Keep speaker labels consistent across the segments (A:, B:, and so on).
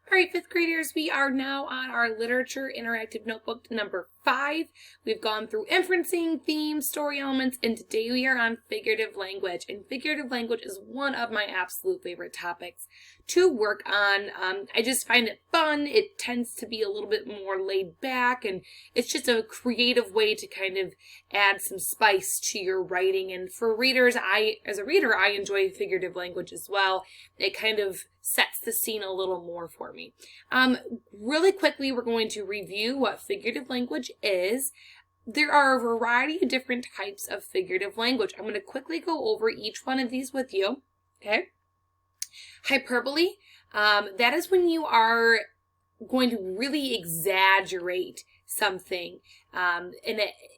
A: All right, fifth graders, we are now on our literature interactive notebook number 5. We've gone through inferencing, themes, story elements, and today we are on figurative language. And figurative language is one of my absolute favorite topics to work on. I just find it fun. It tends to be a little bit more laid back, and it's just a creative way to kind of add some spice to your writing. And for readers, as a reader, I enjoy figurative language as well. It kind of sets the scene a little more for me. Really quickly, we're going to review what figurative language is. There are a variety of different types of figurative language. I'm going to quickly go over each one of these with you. Okay. Hyperbole, that is when you are going to really exaggerate something, and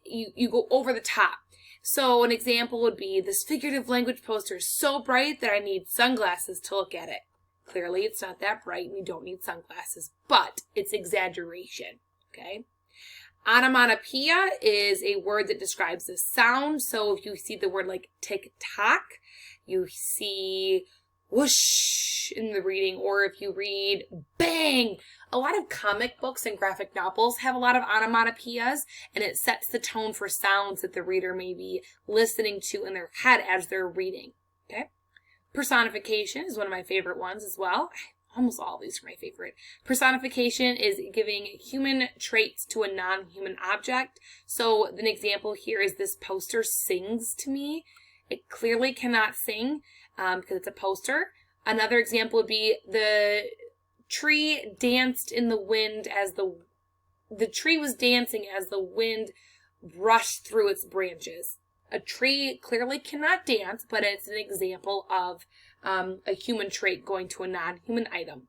A: you go over the top. So an example would be, this figurative language poster is so bright that I need sunglasses to look at it. Clearly, it's not that bright and you don't need sunglasses, but it's exaggeration, okay? Onomatopoeia is a word that describes the sound. So if you see the word like tick-tock, you see whoosh in the reading, or if you read bang. A lot of comic books and graphic novels have a lot of onomatopoeias, and it sets the tone for sounds that the reader may be listening to in their head as they're reading, okay? Personification is one of my favorite ones as well. Almost all of these are my favorite. Personification is giving human traits to a non-human object. So an example here is, this poster sings to me. It clearly cannot sing because it's a poster. Another example would be, the tree danced in the wind as the tree was dancing as the wind rushed through its branches. A tree clearly cannot dance, but it's an example of a human trait going to a non-human item.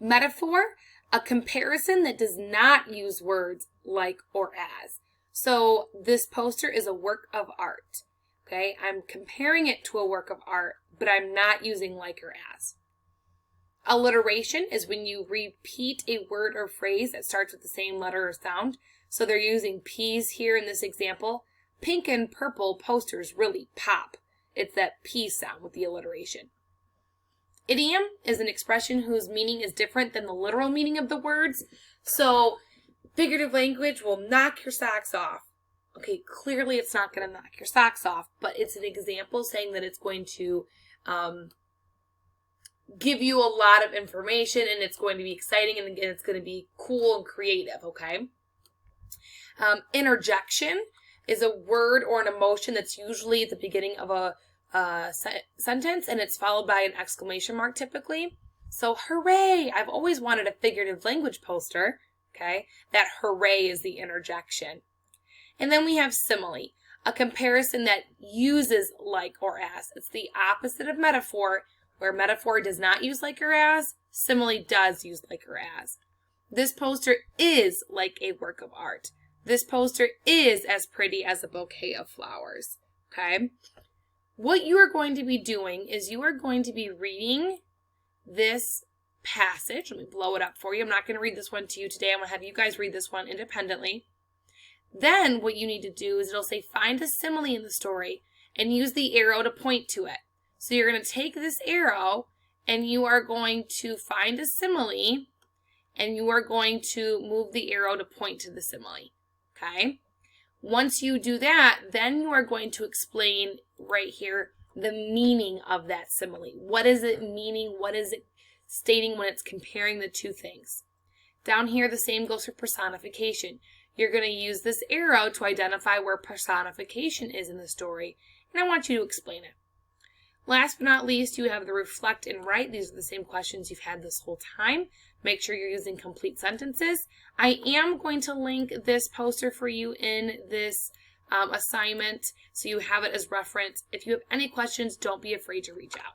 A: Metaphor, a comparison that does not use words like or as. So this poster is a work of art. Okay, I'm comparing it to a work of art, but I'm not using like or as. Alliteration is when you repeat a word or phrase that starts with the same letter or sound. So they're using P's here in this example. Pink and purple posters really pop. It's that P sound with the alliteration. Idiom is an expression whose meaning is different than the literal meaning of the words. So figurative language will knock your socks off. Okay, clearly it's not going to knock your socks off, but it's an example saying that it's going to give you a lot of information, and it's going to be exciting, and again, it's going to be cool and creative, okay? Interjection is a word or an emotion that's usually at the beginning of a sentence, and it's followed by an exclamation mark typically. So hooray! I've always wanted a figurative language poster, okay? That hooray is the interjection. And then we have simile, a comparison that uses like or as. It's the opposite of metaphor, where metaphor does not use like or as, simile does use like or as. This poster is like a work of art. This poster is as pretty as a bouquet of flowers, okay? What you are going to be doing is you are going to be reading this passage. Let me blow it up for you. I'm not going to read this one to you today. I'm going to have you guys read this one independently. Then what you need to do is, it'll say find a simile in the story and use the arrow to point to it. So you're going to take this arrow and you are going to find a simile, and you are going to move the arrow to point to the simile. Okay? Once you do that, then you are going to explain right here the meaning of that simile. What is it meaning? What is it stating when it's comparing the two things? Down here, the same goes for personification. You're going to use this arrow to identify where personification is in the story, and I want you to explain it. Last but not least, you have the reflect and write. These are the same questions you've had this whole time. Make sure you're using complete sentences. I am going to link this poster for you in this assignment, so you have it as reference. If you have any questions, don't be afraid to reach out.